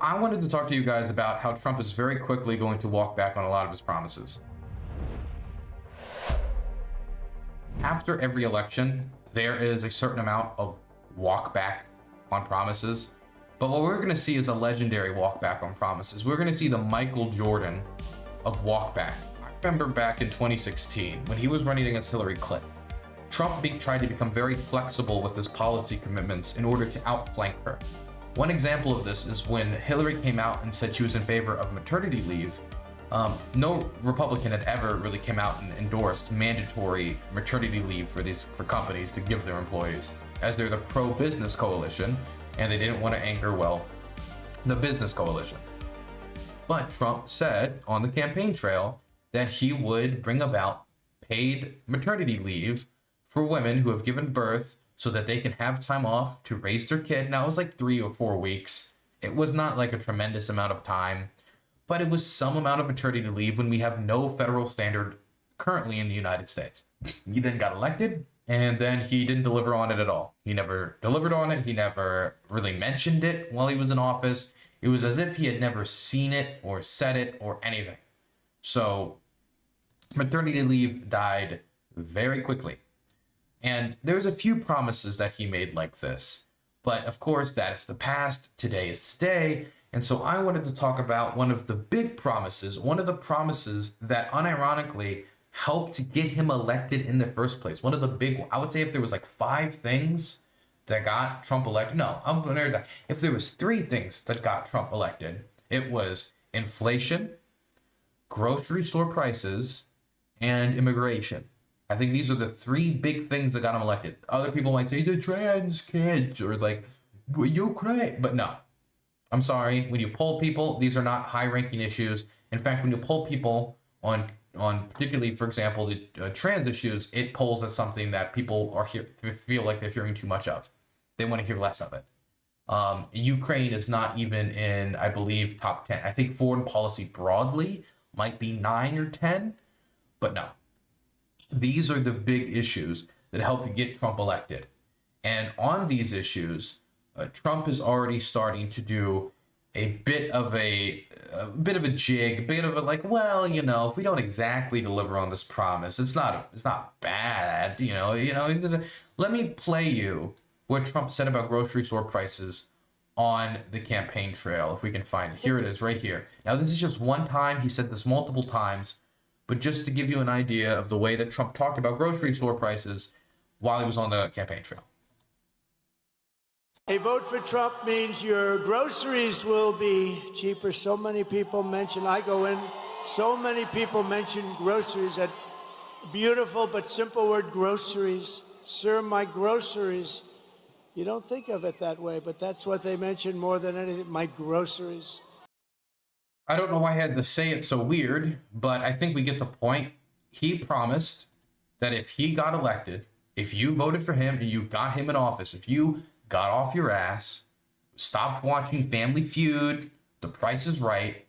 I wanted to talk to you guys about how Trump is very quickly going to walk back on a lot of his promises. After every election, there is a certain amount of walk back on promises. But what we're going to see is a legendary walk back on promises. We're going to see the Michael Jordan of walk back. I remember back in 2016 when he was running against Hillary Clinton. Trump tried to become very flexible with his policy commitments in order to outflank her. One example of this is when Hillary came out and said she was in favor of maternity leave. No Republican had ever really came out and endorsed mandatory maternity leave for companies to give their employees, as they're the pro-business coalition, and they didn't want to anger, the business coalition. But Trump said on the campaign trail that he would bring about paid maternity leave for women who have given birth so that they can have time off to raise their kid. Now, it was like 3 or 4 weeks. It was not like a tremendous amount of time, but it was some amount of maternity leave when we have no federal standard currently in the United States. He then got elected, and then he didn't deliver on it at all. He never delivered on it. He never really mentioned it while he was in office. It was as if he had never seen it or said it or anything. So maternity leave died very quickly. And there's a few promises that he made like this. But of course, that is the past. Today is today. And so I wanted to talk about one of the big promises, one of the promises that unironically helped to get him elected in the first place. One of the big, I would say if there was like 5 things that got Trump elected, no, I'm going to, if there was 3 things that got Trump elected, it was inflation, grocery store prices, and immigration. I think these are the 3 big things that got him elected. Other people might say the trans kids or like Ukraine, but no. I'm sorry. When you poll people, these are not high-ranking issues. In fact, when you poll people on particularly, for example, the trans issues, it polls as something that people feel like they're hearing too much of. They want to hear less of it. Ukraine is not even in, I believe, top 10. I think foreign policy broadly might be 9 or 10, but no. These are the big issues that help you get Trump elected. And on these issues, Trump is already starting to do a bit of a jig, a bit of a like, well, if we don't exactly deliver on this promise, it's not bad, Let me play you what Trump said about grocery store prices on the campaign trail, if we can find it. Here it is, right here. Now, this is just one time. He said this multiple times. But just to give you an idea of the way that Trump talked about grocery store prices while he was on the campaign trail. A vote for Trump means your groceries will be cheaper. So many people mention, I go in, so many people mention groceries, that beautiful but simple word, groceries. Sir, my groceries. You don't think of it that way, but that's what they mention more than anything, my groceries. I don't know why I had to say it so weird, but I think we get the point. He promised that if he got elected, if you voted for him and you got him in office, if you got off your ass, stopped watching Family Feud, The Price is Right,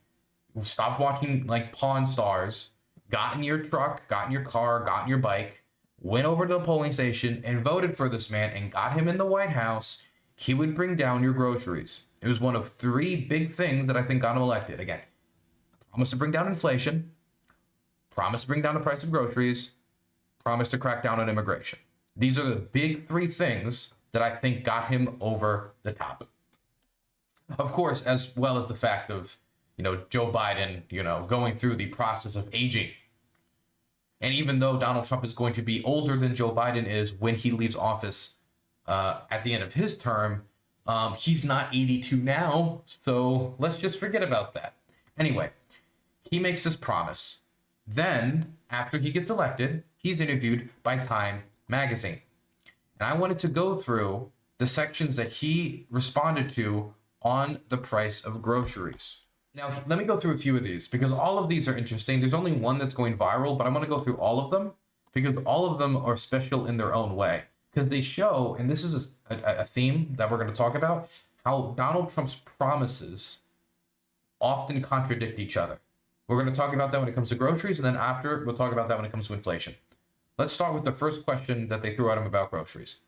stopped watching like Pawn Stars, got in your truck, got in your car, got in your bike, went over to the polling station and voted for this man and got him in the White House, he would bring down your groceries. It was one of 3 big things that I think got him elected. Again, promise to bring down inflation, promise to bring down the price of groceries, promise to crack down on immigration. These are the big 3 things that I think got him over the top. Of course, as well as the fact of, Joe Biden, going through the process of aging. And even though Donald Trump is going to be older than Joe Biden is when he leaves office at the end of his term, he's not 82 now, so let's just forget about that. Anyway, he makes this promise. Then, after he gets elected, he's interviewed by Time magazine. And I wanted to go through the sections that he responded to on the price of groceries. Now, let me go through a few of these because all of these are interesting. There's only one that's going viral, but I'm going to go through all of them because all of them are special in their own way. Because they show, and this is a theme that we're going to talk about, how Donald Trump's promises often contradict each other. We're going to talk about that when it comes to groceries, and then after, we'll talk about that when it comes to inflation. Let's start with the first question that they threw at him about groceries.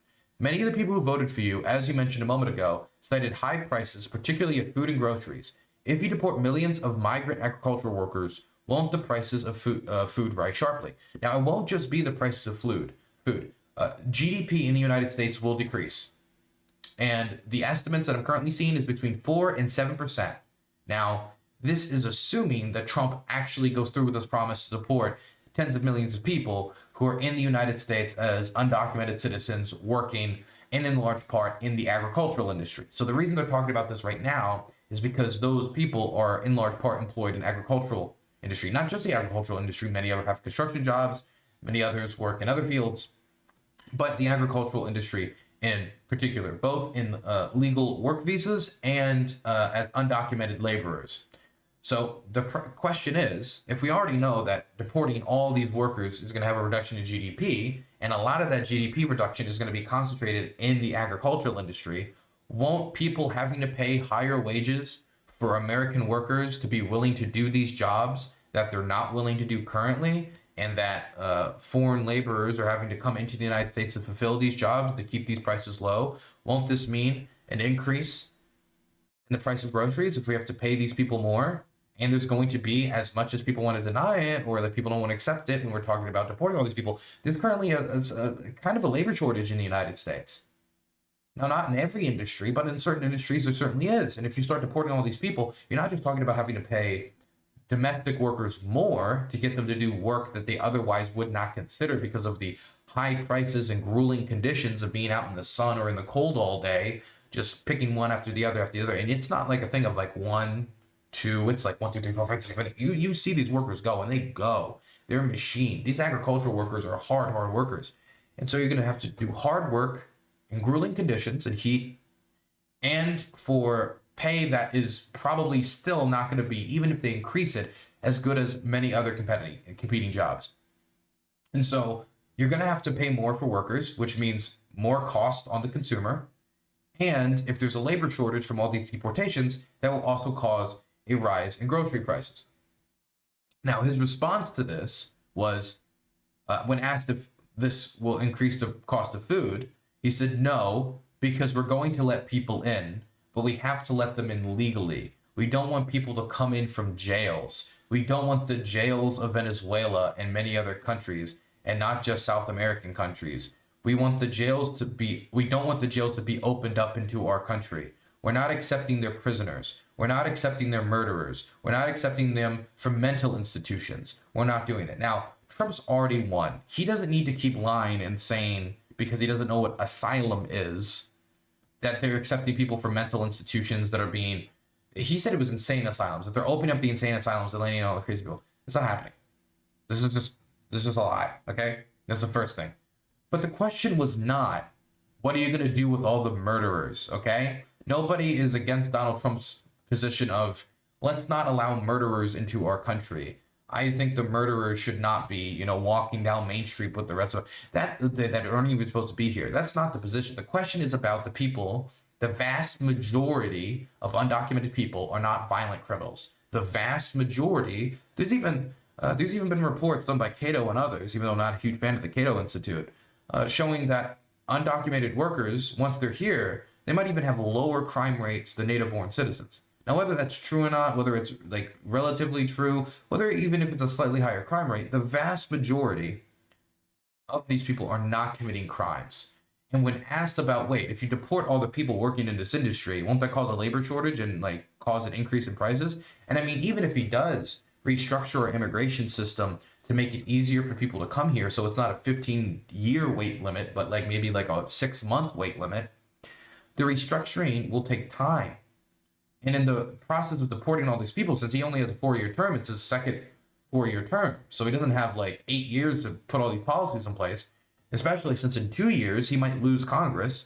Many of the people who voted for you, as you mentioned a moment ago, cited high prices, particularly of food and groceries. If you deport millions of migrant agricultural workers, won't the prices of food rise sharply? Now, it won't just be the prices of food. GDP in the United States will decrease. And the estimates that I'm currently seeing is between 4 and 7%. Now, this is assuming that Trump actually goes through with his promise to deport tens of millions of people who are in the United States as undocumented citizens working, and in large part in the agricultural industry. So the reason they're talking about this right now is because those people are in large part employed in agricultural industry, not just the agricultural industry. Many others have construction jobs, many others work in other fields, but the agricultural industry in particular, both in legal work visas and as undocumented laborers. So the question is, if we already know that deporting all these workers is going to have a reduction in GDP, and a lot of that GDP reduction is going to be concentrated in the agricultural industry, won't people having to pay higher wages for American workers to be willing to do these jobs that they're not willing to do currently, and that foreign laborers are having to come into the United States to fulfill these jobs to keep these prices low? Won't this mean an increase in the price of groceries if we have to pay these people more? And there's going to be, as much as people want to deny it or that people don't want to accept it, and we're talking about deporting all these people, there's currently a kind of a labor shortage in the United States. Now, not in every industry, but in certain industries there certainly is. And if you start deporting all these people, you're not just talking about having to pay domestic workers more to get them to do work that they otherwise would not consider because of the high prices and grueling conditions of being out in the sun or in the cold all day, just picking one after the other after the other. And it's not like a thing of like 1, 2, it's like 1, 2, 3, 4, 5, 6, 7. You see these workers go, and they go. They're a machine. These agricultural workers are hard workers. And so you're going to have to do hard work in grueling conditions and heat, and for pay that is probably still not going to be, even if they increase it, as good as many other competing jobs. And so you're going to have to pay more for workers, which means more cost on the consumer. And if there's a labor shortage from all these deportations, that will also cause a rise in grocery prices. Now, his response to this was, when asked if this will increase the cost of food, he said, no, because we're going to let people in, but we have to let them in legally. We don't want people to come in from jails. We don't want the jails of Venezuela and many other countries, and not just South American countries. We don't want the jails to be opened up into our country. We're not accepting their prisoners. We're not accepting their murderers. We're not accepting them from mental institutions. We're not doing it. Now, Trump's already won. He doesn't need to keep lying and saying, because he doesn't know what asylum is, that they're accepting people from mental institutions that are being, he said it was insane asylums, that they're opening up the insane asylums and letting all the crazy people. It's not happening. This is just a lie, okay? That's the first thing. But the question was not, what are you going to do with all the murderers, okay? Nobody is against Donald Trump's position of, let's not allow murderers into our country. I think the murderers should not be, walking down Main Street with the rest of that aren't even supposed to be here. That's not the position. The question is about the people. The vast majority of undocumented people are not violent criminals. The vast majority. There's even been reports done by Cato and others, even though I'm not a huge fan of the Cato Institute, showing that undocumented workers, once they're here, they might even have lower crime rates than native-born citizens. Now, whether that's true or not, whether it's like relatively true, whether even if it's a slightly higher crime rate, the vast majority of these people are not committing crimes. And when asked about, wait, if you deport all the people working in this industry, won't that cause a labor shortage and cause an increase in prices? And I mean, even if he does restructure our immigration system to make it easier for people to come here, so it's not a 15-year wait limit, but maybe a 6-month wait limit, the restructuring will take time. And in the process of deporting all these people, since he only has a 4-year term, it's his second 4-year term. So he doesn't have 8 years to put all these policies in place, especially since in 2 years he might lose Congress.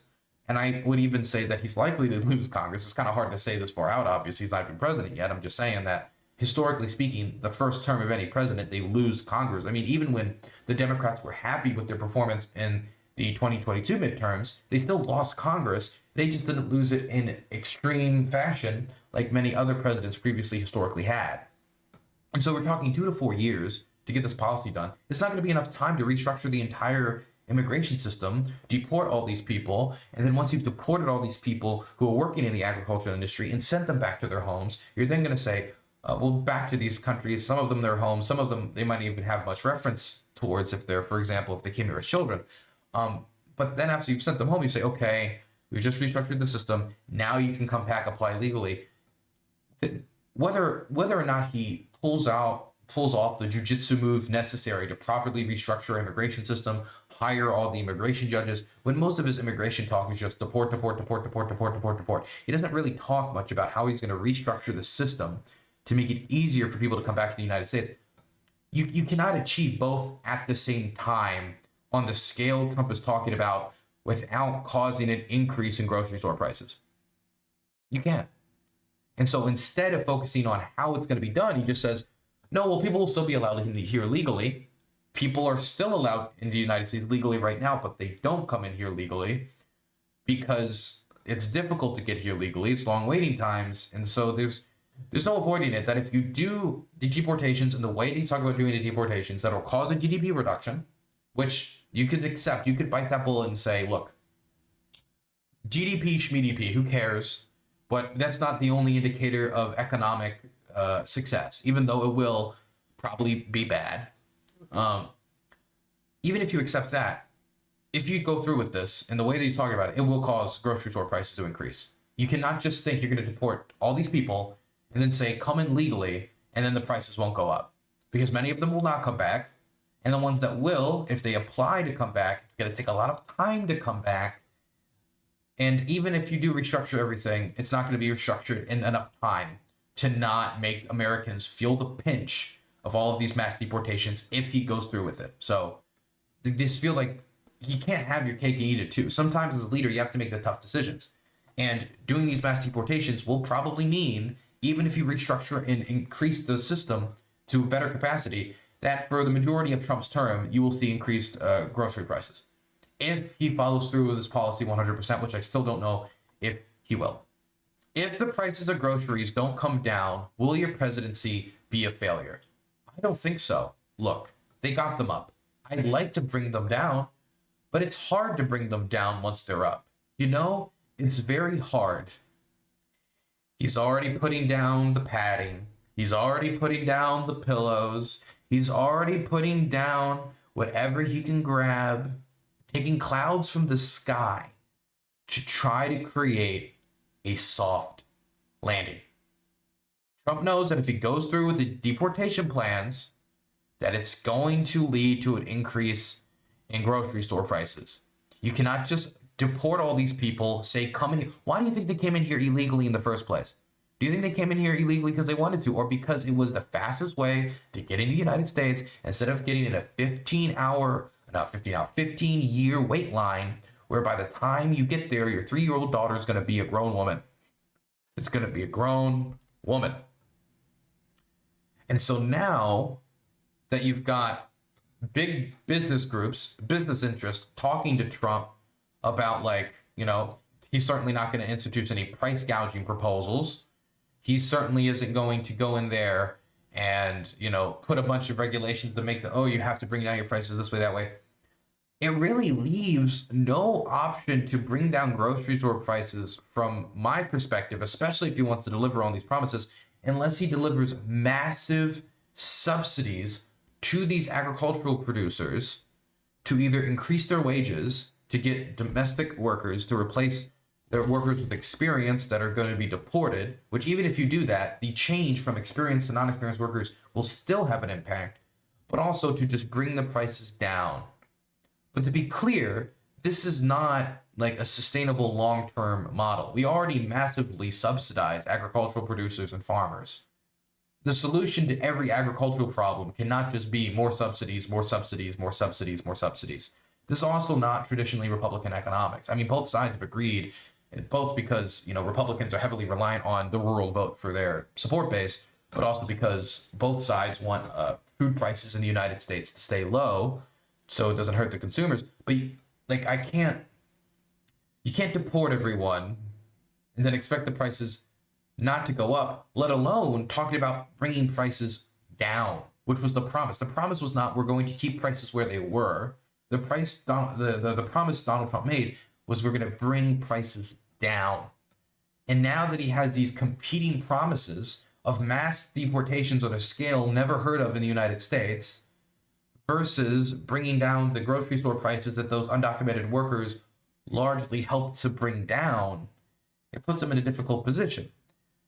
And I would even say that he's likely to lose Congress. It's kind of hard to say this far out, obviously. He's not even president yet. I'm just saying that, historically speaking, the first term of any president, they lose Congress. I mean, even when the Democrats were happy with their performance in the 2022 midterms, they still lost Congress. They just didn't lose it in extreme fashion like many other presidents previously historically had. And so we're talking 2 to 4 years to get this policy done. It's not going to be enough time to restructure the entire immigration system, deport all these people, and then once you've deported all these people who are working in the agricultural industry and sent them back to their homes, you're then going to say, well, back to these countries, some of them their homes, some of them they might even have much reference towards if they're, for example, if they came here as children. But then after you've sent them home, you say, okay, we've just restructured the system. Now you can come back, apply legally. Whether or not he pulls off the jujitsu move necessary to properly restructure our immigration system, hire all the immigration judges, when most of his immigration talk is just deport. He doesn't really talk much about how he's going to restructure the system to make it easier for people to come back to the United States. You cannot achieve both at the same time on the scale Trump is talking about without causing an increase in grocery store prices. You can't. And so instead of focusing on how it's going to be done, he just says, no, well, people will still be allowed in here legally. People are still allowed in the United States legally right now, but they don't come in here legally because it's difficult to get here legally. It's long waiting times. And so there's no avoiding it that if you do the deportations in the way they talk about doing the deportations, that'll cause a GDP reduction, which you could accept. You could bite that bullet and say, look, GDP, schmDP, who cares? But that's not the only indicator of economic success, even though it will probably be bad. Even if you accept that, if you go through with this and the way that you're talking about it, it will cause grocery store prices to increase. You cannot just think you're going to deport all these people and then say, come in legally, and then the prices won't go up. Because many of them will not come back. And the ones that will, if they apply to come back, it's going to take a lot of time to come back. And even if you do restructure everything, it's not going to be restructured in enough time to not make Americans feel the pinch of all of these mass deportations if he goes through with it. So this feel like you can't have your cake and eat it too. Sometimes as a leader, you have to make the tough decisions. And doing these mass deportations will probably mean, even if you restructure and increase the system to a better capacity, that for the majority of Trump's term, you will see increased grocery prices. If he follows through with his policy 100%, which I still don't know if he will. If the prices of groceries don't come down, will your presidency be a failure? I don't think so. Look, they got them up. I'd like to bring them down, but it's hard to bring them down once they're up. You know, it's very hard. He's already putting down the padding. He's already putting down the pillows. He's already putting down whatever he can grab, taking clouds from the sky to try to create a soft landing. Trump knows that if he goes through with the deportation plans, that it's going to lead to an increase in grocery store prices. You cannot just deport all these people, say, come in. Why do you think they came in here illegally in the first place? Do you think they came in here illegally because they wanted to, or because it was the fastest way to get into the United States instead of getting in a 15-year wait line where by the time you get there, your 3-year-old daughter is going to be a grown woman. It's going to be a grown woman. And so now that you've got big business groups, business interests talking to Trump about, like, you know, he's certainly not going to institute any price gouging proposals. He certainly isn't going to go in there and, you know, put a bunch of regulations to make you have to bring down your prices this way, that way. It really leaves no option to bring down grocery store prices from my perspective, especially if he wants to deliver on these promises, unless he delivers massive subsidies to these agricultural producers to either increase their wages, to get domestic workers to replace their workers with experience that are going to be deported, which even if you do that, the change from experienced to non-experienced workers will still have an impact, but also to just bring the prices down. But to be clear, this is not like a sustainable long-term model. We already massively subsidize agricultural producers and farmers. The solution to every agricultural problem cannot just be more subsidies, more subsidies, more subsidies, more subsidies. This is also not traditionally Republican economics. I mean, both sides have agreed, both because, you know, Republicans are heavily reliant on the rural vote for their support base, but also because both sides want food prices in the United States to stay low so it doesn't hurt the consumers. But, like, you can't deport everyone and then expect the prices not to go up, let alone talking about bringing prices down, which was the promise. The promise was not we're going to keep prices where they were. The promise Donald Trump made was we're going to bring prices down. And now that he has these competing promises of mass deportations on a scale never heard of in the United States versus bringing down the grocery store prices that those undocumented workers largely helped to bring down, it puts them in a difficult position.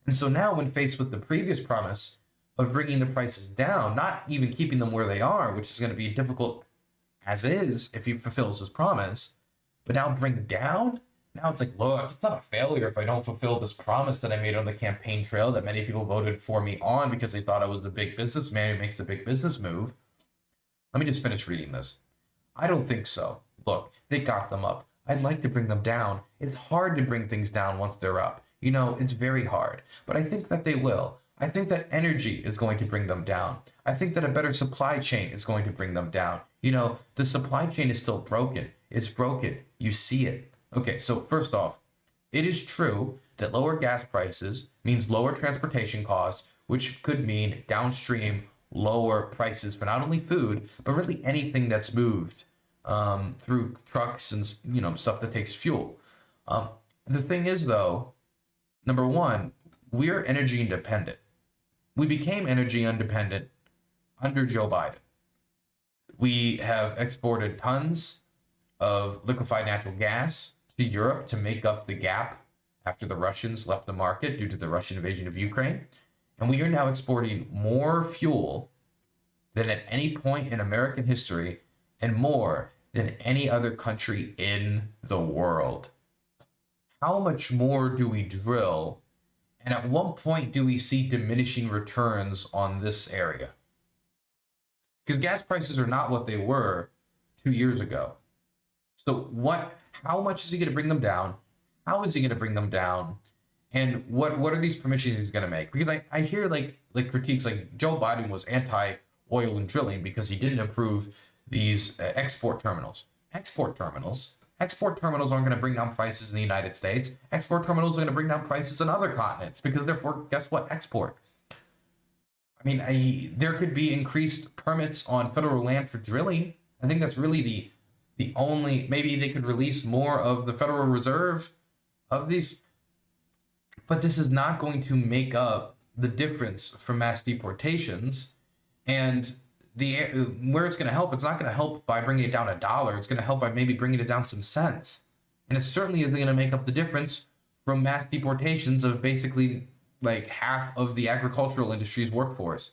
And so now when faced with the previous promise of bringing the prices down, not even keeping them where they are, which is going to be difficult as is if he fulfills his promise, but now bring down, now it's like, look, it's not a failure if I don't fulfill this promise that I made on the campaign trail that many people voted for me on because they thought I was the big businessman who makes the big business move. Let me just finish reading this. I don't think so. Look, they got them up. I'd like to bring them down. It's hard to bring things down once they're up. You know, it's very hard. But I think that they will. I think that energy is going to bring them down. I think that a better supply chain is going to bring them down. You know, the supply chain is still broken. It's broken. You see it. Okay, so first off, it is true that lower gas prices means lower transportation costs, which could mean downstream lower prices for not only food, but really anything that's moved through trucks and, you know, stuff that takes fuel. The thing is, though, number one, we're energy independent. We became energy independent under Joe Biden. We have exported tons of liquefied natural gas to Europe to make up the gap after the Russians left the market due to the Russian invasion of Ukraine. And we are now exporting more fuel than at any point in American history and more than any other country in the world. How much more do we drill? And at what point do we see diminishing returns on this area? Because gas prices are not what they were 2 years ago. So how much is he going to bring them down? How is he going to bring them down? And what are these permissions he's going to make? Because I hear like critiques like Joe Biden was anti-oil and drilling because he didn't approve these export terminals. Export terminals aren't going to bring down prices in the United States. Export terminals are going to bring down prices in other continents because therefore, guess what? Export. I mean, there could be increased permits on federal land for drilling. I think that's really the only, maybe they could release more of the Federal Reserve of these, but this is not going to make up the difference from mass deportations. And where it's going to help, it's not going to help by bringing it down $1. It's going to help by maybe bringing it down some cents. And it certainly isn't going to make up the difference from mass deportations of basically like half of the agricultural industry's workforce.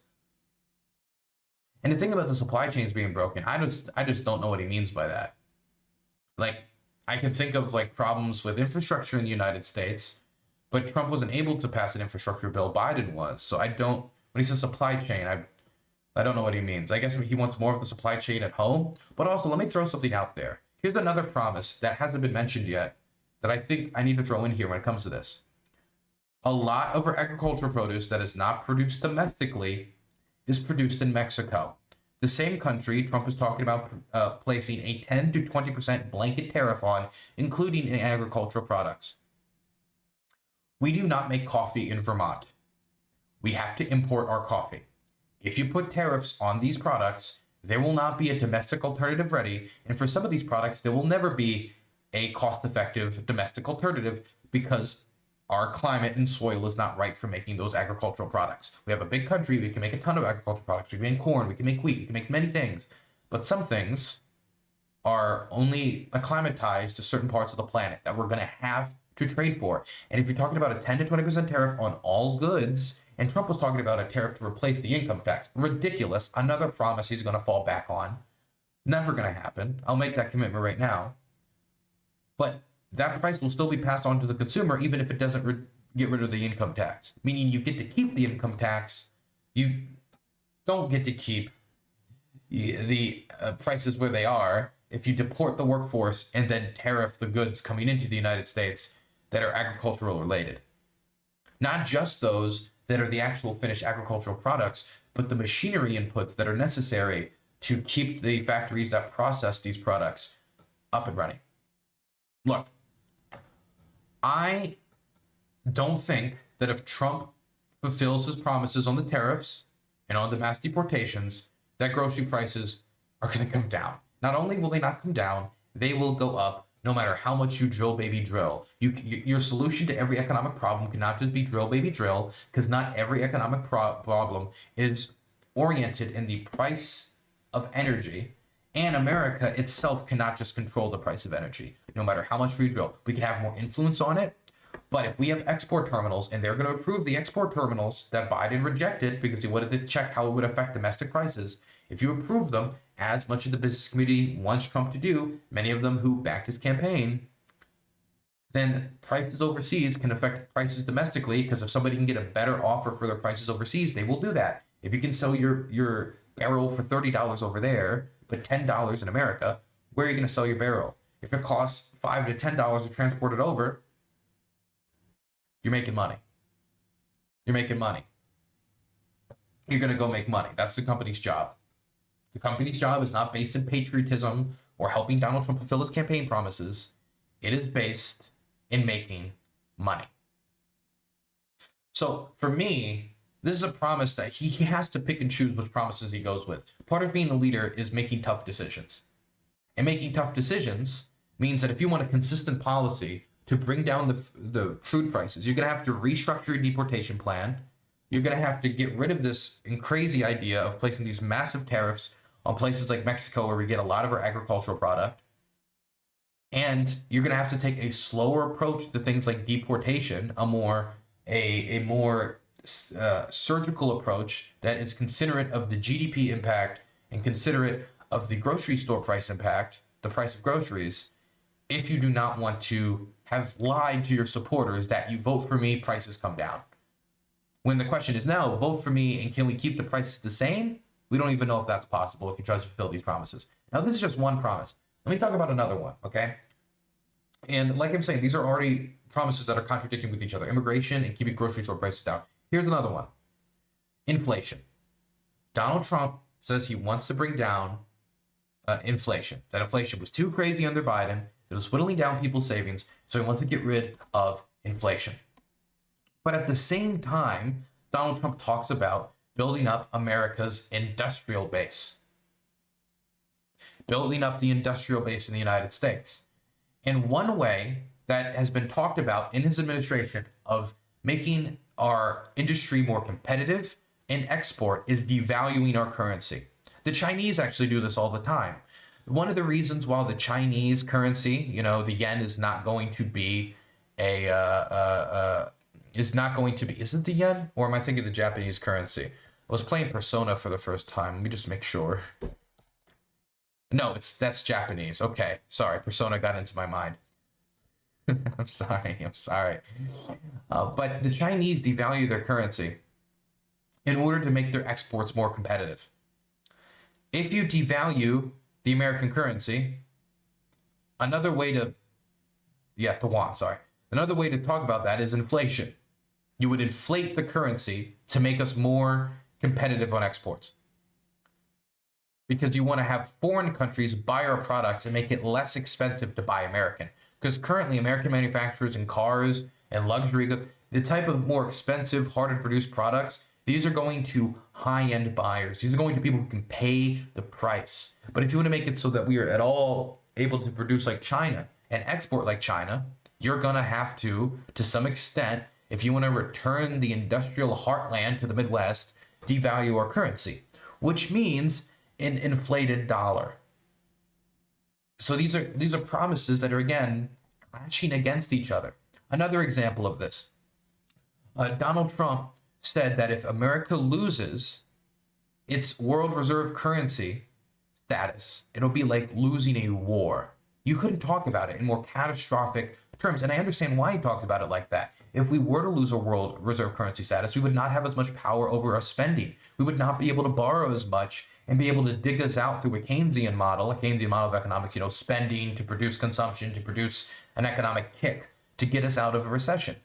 And the thing about the supply chains being broken, I just don't know what he means by that. Like, I can think of like problems with infrastructure in the United States, but Trump wasn't able to pass an infrastructure bill. Biden was. So when he says supply chain, I don't know what he means. I guess he wants more of the supply chain at home. But also, let me throw something out there. Here's another promise that hasn't been mentioned yet that I think I need to throw in here when it comes to this. A lot of our agricultural produce that is not produced domestically is produced in Mexico. The same country Trump is talking about placing a 10 to 20% blanket tariff on, including in agricultural products. We do not make coffee in Vermont. We have to import our coffee. If you put tariffs on these products, there will not be a domestic alternative ready, and for some of these products, there will never be a cost-effective domestic alternative because our climate and soil is not right for making those agricultural products. We have a big country, we can make a ton of agricultural products, we can make corn, we can make wheat, we can make many things, but some things are only acclimatized to certain parts of the planet that we're going to have to trade for. And if you're talking about a 10 to 20% tariff on all goods, and Trump was talking about a tariff to replace the income tax. Ridiculous. Another promise he's going to fall back on. Never going to happen. I'll make that commitment right now. But that price will still be passed on to the consumer even if it doesn't get rid of the income tax. Meaning you get to keep the income tax. You don't get to keep the prices where they are if you deport the workforce and then tariff the goods coming into the United States that are agricultural related. Not just those that are the actual finished agricultural products, but the machinery inputs that are necessary to keep the factories that process these products up and running. Look, I don't think that if Trump fulfills his promises on the tariffs and on the mass deportations, that grocery prices are going to come down. Not only will they not come down, they will go up no matter how much you drill, baby, drill. Your solution to every economic problem cannot just be drill, baby, drill, because not every economic problem is oriented in the price of energy. And America itself cannot just control the price of energy, no matter how much we drill. We can have more influence on it, but if we have export terminals, and they're going to approve the export terminals that Biden rejected because he wanted to check how it would affect domestic prices, if you approve them, as much of the business community wants Trump to do, many of them who backed his campaign, then prices overseas can affect prices domestically, because if somebody can get a better offer for their prices overseas, they will do that. If you can sell your barrel for $30 over there, but $10 in America, where are you going to sell your barrel? If it costs $5 to $10 to transport it over, you're making money. You're making money. You're going to go make money. That's the company's job. The company's job is not based in patriotism or helping Donald Trump fulfill his campaign promises. It is based in making money. So for me, this is a promise that he has to pick and choose which promises he goes with. Part of being a leader is making tough decisions. And making tough decisions means that if you want a consistent policy to bring down the food prices, you're going to have to restructure your deportation plan. You're going to have to get rid of this crazy idea of placing these massive tariffs on places like Mexico, where we get a lot of our agricultural product. And you're going to have to take a slower approach to things like deportation, a more surgical approach that is considerate of the GDP impact and considerate of the grocery store price impact, the price of groceries, if you do not want to have lied to your supporters that you vote for me, prices come down. When the question is now, vote for me and can we keep the prices the same? We don't even know if that's possible if he tries to fulfill these promises. Now, this is just one promise. Let me talk about another one, okay? And like I'm saying, these are already promises that are contradicting with each other. Immigration and keeping grocery store prices down. Here's another one. Inflation. Donald Trump says he wants to bring down inflation. That inflation was too crazy under Biden. It was whittling down people's savings. So he wants to get rid of inflation. But at the same time, Donald Trump talks about building up America's industrial base. Building up the industrial base in the United States. And one way that has been talked about in his administration of making our industry more competitive and export is devaluing our currency. The Chinese actually do this all the time. One of the reasons why the Chinese currency, the yen is not going to be is it the yen? Or am I thinking the Japanese currency? I was playing Persona for the first time. Let me just make sure. No, that's Japanese. Okay, sorry. Persona got into my mind. I'm sorry. But the Chinese devalue their currency in order to make their exports more competitive. If you devalue the American currency, another way to talk about that is inflation. You would inflate the currency to make us more competitive on exports. Because you want to have foreign countries buy our products and make it less expensive to buy American. Because currently American manufacturers in cars and luxury goods, the type of more expensive, harder to produce products, these are going to high-end buyers. These are going to people who can pay the price. But if you want to make it so that we are at all able to produce like China and export like China, you're going to have to some extent, if you want to return the industrial heartland to the Midwest, devalue our currency, which means an inflated dollar. So these are promises that are, again, clashing against each other. Another example of this, Donald Trump said that if America loses its world reserve currency status, it'll be like losing a war. You couldn't talk about it in more catastrophic terms, and I understand why he talks about it like that. If we were to lose our world reserve currency status, we would not have as much power over our spending. We would not be able to borrow as much and be able to dig us out through a Keynesian model of economics, spending to produce consumption, to produce an economic kick, to get us out of a recession.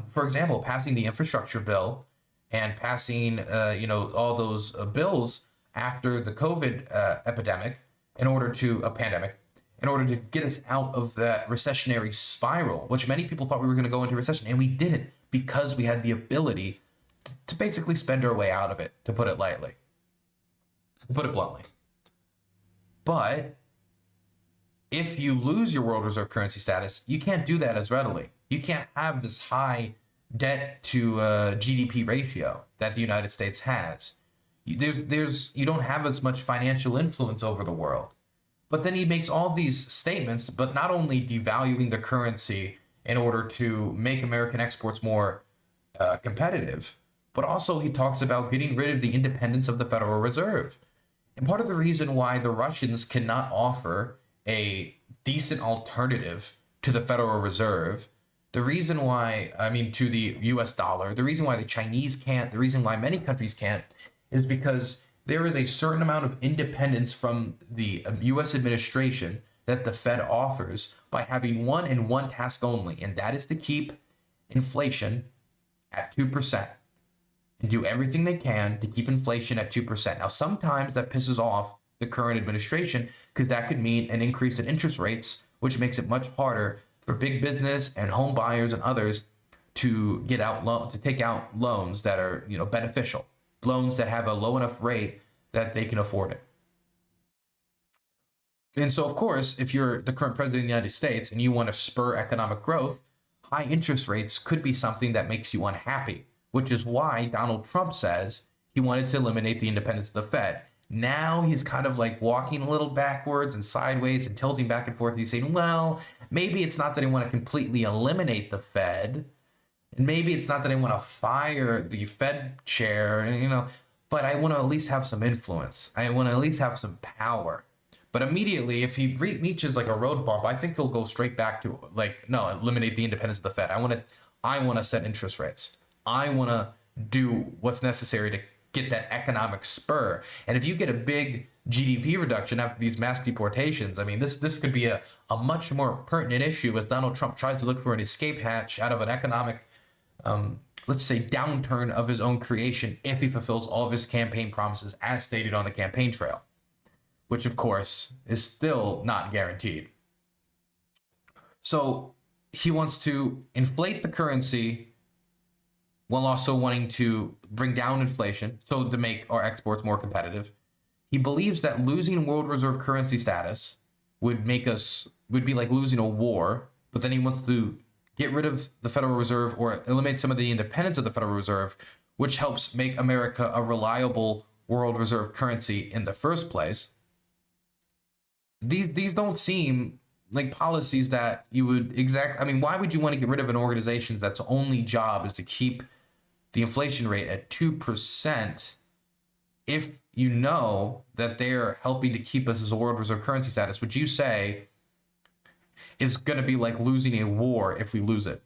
For example, passing the infrastructure bill and passing, all those bills after the COVID pandemic in order to get us out of that recessionary spiral, which many people thought we were going to go into recession, and we didn't, because we had the ability to basically spend our way out of it, to put it bluntly. But if you lose your world reserve currency status, you can't do that as readily. You can't have this high debt to GDP ratio that the United States has. You don't have as much financial influence over the world. But then he makes all these statements, but not only devaluing the currency in order to make American exports more competitive, but also he talks about getting rid of the independence of the Federal Reserve. And part of the reason why the Russians cannot offer a decent alternative to the Federal Reserve, the reason why, to the US dollar, the reason why the Chinese can't, the reason why many countries can't, is because there is a certain amount of independence from the US administration that the Fed offers by having one and one task only, and that is to keep inflation at 2% and do everything they can to keep inflation at 2%. Now, sometimes that pisses off the current administration because that could mean an increase in interest rates, which makes it much harder for big business and home buyers and others to take out loans that are, beneficial, loans that have a low enough rate that they can afford it. And so, of course, if you're the current president of the United States and you want to spur economic growth, high interest rates could be something that makes you unhappy, which is why Donald Trump says he wanted to eliminate the independence of the Fed. Now he's kind of like walking a little backwards and sideways and tilting back and forth. He's saying, well, maybe it's not that I want to completely eliminate the Fed. And maybe it's not that I want to fire the Fed chair, but I want to at least have some influence. I want to at least have some power. But immediately, if he reaches like a road bump, I think he'll go straight back to eliminate the independence of the Fed. I want to set interest rates. I want to do what's necessary to get that economic spur. And if you get a big GDP reduction after these mass deportations, this could be a much more pertinent issue as Donald Trump tries to look for an escape hatch out of an economic, let's say, downturn of his own creation if he fulfills all of his campaign promises as stated on the campaign trail, which of course is still not guaranteed. So he wants to inflate the currency while also wanting to bring down inflation, so to make our exports more competitive. He believes that losing world reserve currency status would be like losing a war, but then he wants to get rid of the Federal Reserve or eliminate some of the independence of the Federal Reserve, which helps make America a reliable world reserve currency in the first place. These don't seem like policies that you would why would you want to get rid of an organization that's only job is to keep the inflation rate at 2% if you know that they're helping to keep us as a world reserve currency status, which you say is going to be like losing a war if we lose it.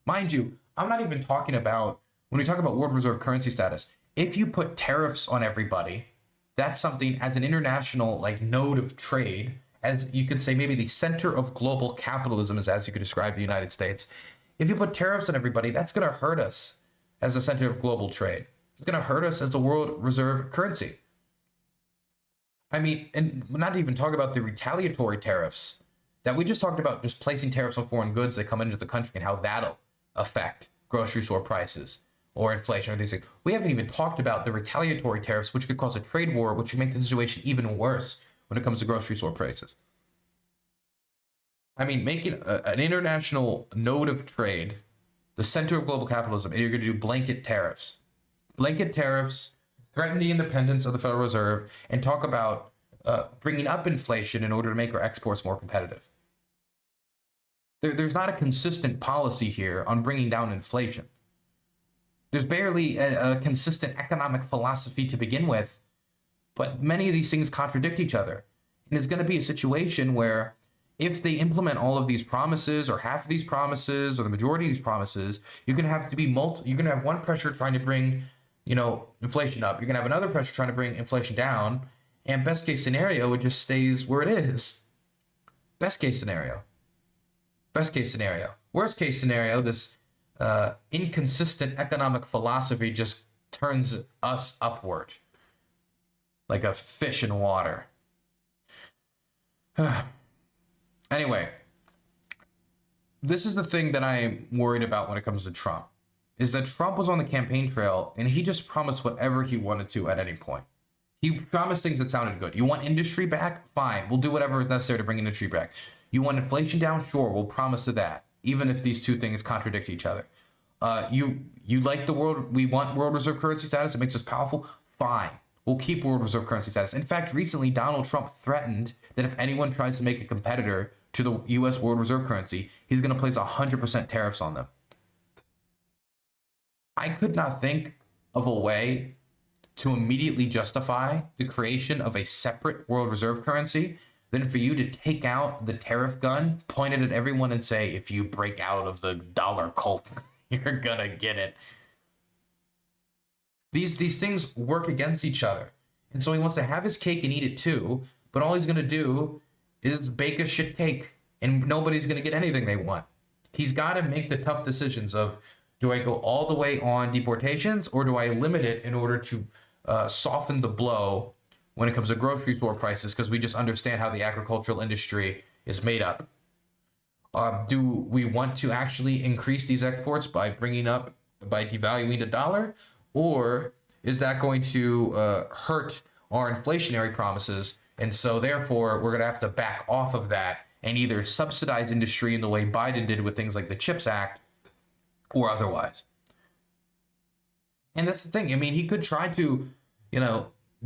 Mind you, I'm not even talking about, when we talk about world reserve currency status, if you put tariffs on everybody, that's something as an international node of trade, as you could say maybe the center of global capitalism is as you could describe the United States. If you put tariffs on everybody, that's going to hurt us as a center of global trade. It's going to hurt us as a world reserve currency. And not even talk about the retaliatory tariffs that we just talked about, just placing tariffs on foreign goods that come into the country and how that'll affect grocery store prices or inflation or these things. We haven't even talked about the retaliatory tariffs, which could cause a trade war, which would make the situation even worse when it comes to grocery store prices. Making an international node of trade the center of global capitalism, and you're going to do blanket tariffs. Blanket tariffs threaten the independence of the Federal Reserve and talk about bringing up inflation in order to make our exports more competitive. There's not a consistent policy here on bringing down inflation. There's barely a consistent economic philosophy to begin with, but many of these things contradict each other. And it's going to be a situation where if they implement all of these promises or half of these promises or the majority of these promises, you're going to have to be you're going to have one pressure trying to bring, inflation up. You're going to have another pressure trying to bring inflation down. And best case scenario, it just stays where it is. Best case scenario. Best case scenario. Worst case scenario, this inconsistent economic philosophy just turns us upward like a fish in water. Anyway, this is the thing that I'm worried about when it comes to Trump, is that Trump was on the campaign trail and he just promised whatever he wanted to at any point. He promised things that sounded good. You want industry back? Fine. We'll do whatever is necessary to bring industry back. You want inflation down? Sure. We'll promise to that, even if these two things contradict each other. You like the world? We want world reserve currency status. It makes us powerful. Fine. We'll keep world reserve currency status. In fact, recently, Donald Trump threatened that if anyone tries to make a competitor to the U.S. world reserve currency, he's going to place 100% tariffs on them. I could not think of a way to immediately justify the creation of a separate world reserve currency than for you to take out the tariff gun, point it at everyone, and say, if you break out of the dollar cult, you're gonna get it. These things work against each other. And so he wants to have his cake and eat it too, but all he's gonna do is bake a shit cake, and nobody's gonna get anything they want. He's gotta make the tough decisions of, do I go all the way on deportations, or do I limit it in order to soften the blow when it comes to grocery store prices, because we just understand how the agricultural industry is made up? Do we want to actually increase these exports by devaluing the dollar, or is that going to hurt our inflationary promises? And so therefore, we're going to have to back off of that and either subsidize industry in the way Biden did with things like the CHIPS Act, or otherwise. And that's the thing. I mean, he could try to,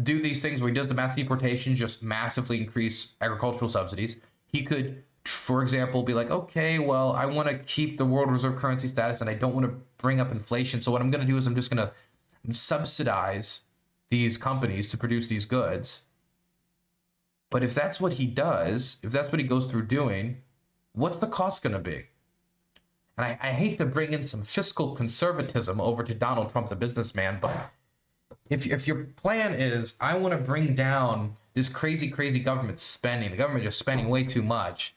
do these things where he does the mass deportation, just massively increase agricultural subsidies. He could, for example, be like, okay, well, I want to keep the world reserve currency status and I don't want to bring up inflation. So what I'm going to do is I'm just going to subsidize these companies to produce these goods. But if that's what he does, if that's what he goes through doing, what's the cost going to be? And I hate to bring in some fiscal conservatism over to Donald Trump, the businessman, but if your plan is, I want to bring down this crazy government spending, the government just spending way too much,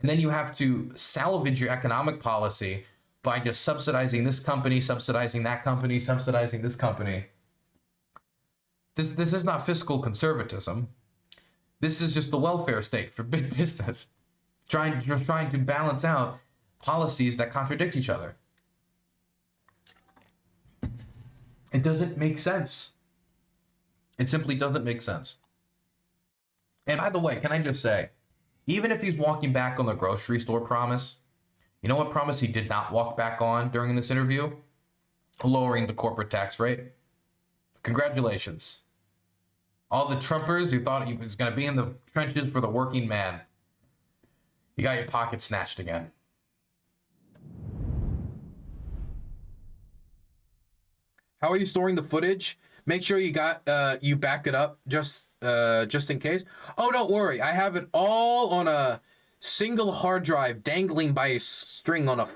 and then you have to salvage your economic policy by just subsidizing this company, subsidizing that company, subsidizing this company. This is not fiscal conservatism. This is just the welfare state for big business, trying to balance out policies that contradict each other. It doesn't make sense. It simply doesn't make sense. And by the way, can I just say, even if he's walking back on the grocery store promise, you know what promise he did not walk back on during this interview? Lowering the corporate tax rate. Congratulations. All the Trumpers who thought he was going to be in the trenches for the working man. You got your pocket snatched again. How are you storing the footage? Make sure you back it up just in case. Oh, don't worry. I have it all on a single hard drive dangling by a string on a